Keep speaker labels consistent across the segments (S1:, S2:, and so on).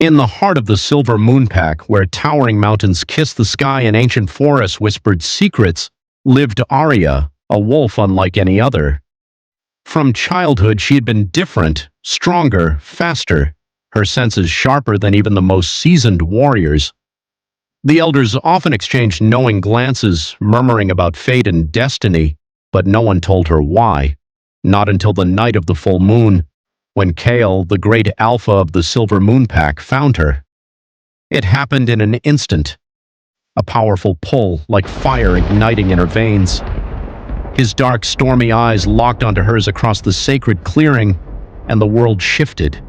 S1: In the heart of the Silver Moon Pack, where towering mountains kissed the sky and ancient forests whispered secrets, lived Aria, a wolf unlike any other. From childhood she had been different, stronger, faster, her senses sharper than even the most seasoned warriors. The elders often exchanged knowing glances, murmuring about fate and destiny, but no one told her why. Not until the night of the full moon, when Kael, the great Alpha of the Silver Moon Pack, found her. It happened in an instant. A powerful pull, like fire igniting in her veins. His dark, stormy eyes locked onto hers across the sacred clearing, and the world shifted.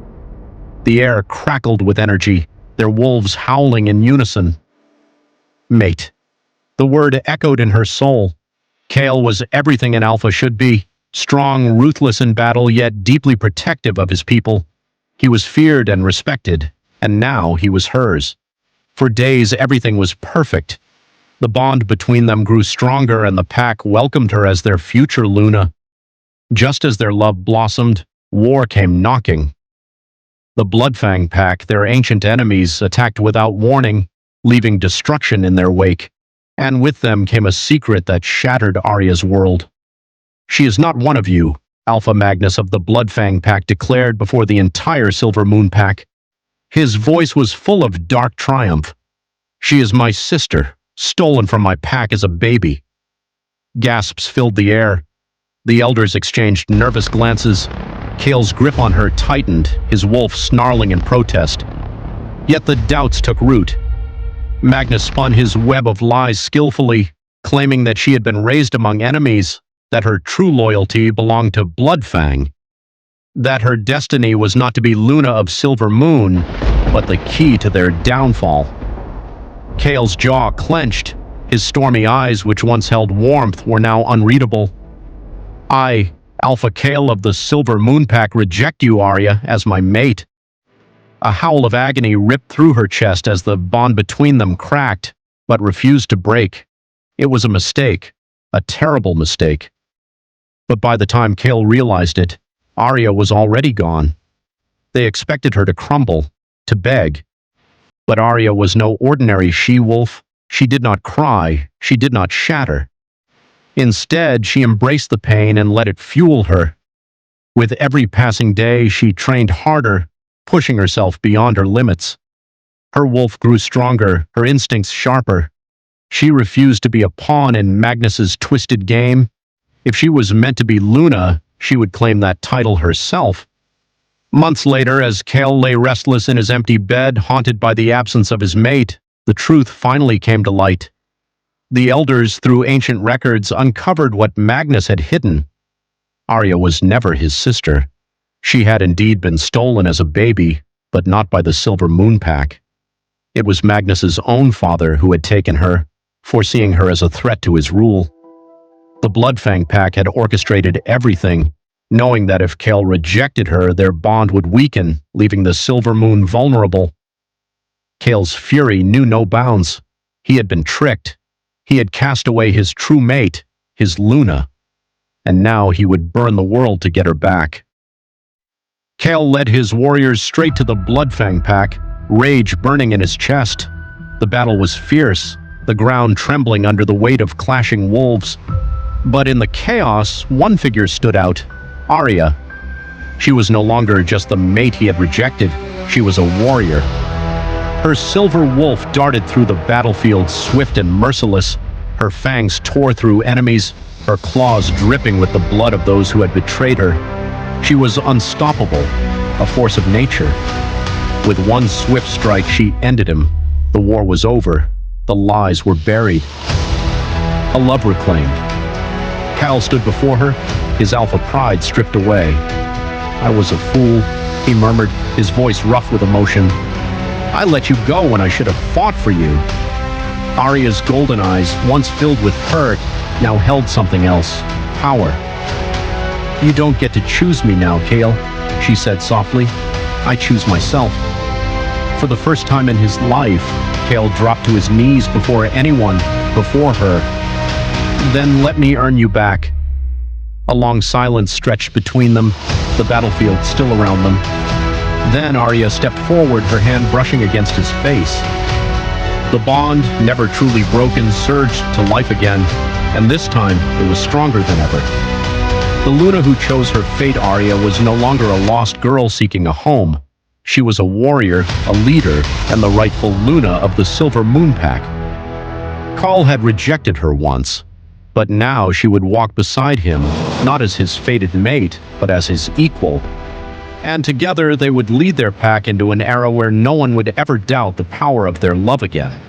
S1: The air crackled with energy, their wolves howling in unison. Mate. The word echoed in her soul. Kael was everything an alpha should be, strong, ruthless in battle, yet deeply protective of his people. He was feared and respected, and now he was hers. For days, everything was perfect. The bond between them grew stronger, and the pack welcomed her as their future Luna. Just as their love blossomed, war came knocking. The Bloodfang Pack, their ancient enemies, attacked without warning, leaving destruction in their wake. And with them came a secret that shattered Aria's world. "She is not one of you," Alpha Magnus of the Bloodfang Pack declared before the entire Silver Moon Pack. His voice was full of dark triumph. "She is my sister, stolen from my pack as a baby." Gasps filled the air. The elders exchanged nervous glances. Kael's grip on her tightened, his wolf snarling in protest. Yet the doubts took root. Magnus spun his web of lies skillfully, claiming that she had been raised among enemies, that her true loyalty belonged to Bloodfang, that her destiny was not to be Luna of Silver Moon, but the key to their downfall. Kael's jaw clenched, his stormy eyes, which once held warmth, were now unreadable. "I, Alpha Kael of the Silver Moon Pack, reject you, Aria, as my mate." A howl of agony ripped through her chest as the bond between them cracked, but refused to break. It was a mistake, a terrible mistake. But by the time Kael realized it, Aria was already gone. They expected her to crumble, to beg. But Aria was no ordinary she-wolf. She did not cry, she did not shatter. Instead, she embraced the pain and let it fuel her. With every passing day, she trained harder, pushing herself beyond her limits. Her wolf grew stronger, her instincts sharper. She refused to be a pawn in Magnus's twisted game. If she was meant to be Luna, she would claim that title herself. Months later, as Kael lay restless in his empty bed, haunted by the absence of his mate, the truth finally came to light. The elders, through ancient records, uncovered what Magnus had hidden. Aria was never his sister. She had indeed been stolen as a baby, but not by the Silver Moon Pack. It was Magnus's own father who had taken her, foreseeing her as a threat to his rule. The Bloodfang Pack had orchestrated everything, knowing that if Kael rejected her, their bond would weaken, leaving the Silver Moon vulnerable. Kael's fury knew no bounds. He had been tricked. He had cast away his true mate, his Luna. And now he would burn the world to get her back. Kael led his warriors straight to the Bloodfang Pack, rage burning in his chest. The battle was fierce, the ground trembling under the weight of clashing wolves. But in the chaos, one figure stood out, Aria. She was no longer just the mate he had rejected, she was a warrior. Her silver wolf darted through the battlefield, swift and merciless. Her fangs tore through enemies, her claws dripping with the blood of those who had betrayed her. She was unstoppable, a force of nature. With one swift strike, she ended him. The war was over. The lies were buried. A love reclaimed. Kael stood before her, his alpha pride stripped away. "I was a fool," he murmured, his voice rough with emotion. "I let you go when I should have fought for you." Aria's golden eyes, once filled with hurt, now held something else, power. "You don't get to choose me now, Kael," she said softly. "I choose myself." For the first time in his life, Kael dropped to his knees before anyone, before her. "Then let me earn you back." A long silence stretched between them, the battlefield still around them. Then Aria stepped forward, her hand brushing against his face. The bond, never truly broken, surged to life again, and this time it was stronger than ever. The Luna who chose her fate, Aria, was no longer a lost girl seeking a home. She was a warrior, a leader, and the rightful Luna of the Silver Moon Pack. Kael had rejected her once, but now she would walk beside him, not as his fated mate, but as his equal. And together they would lead their pack into an era where no one would ever doubt the power of their love again.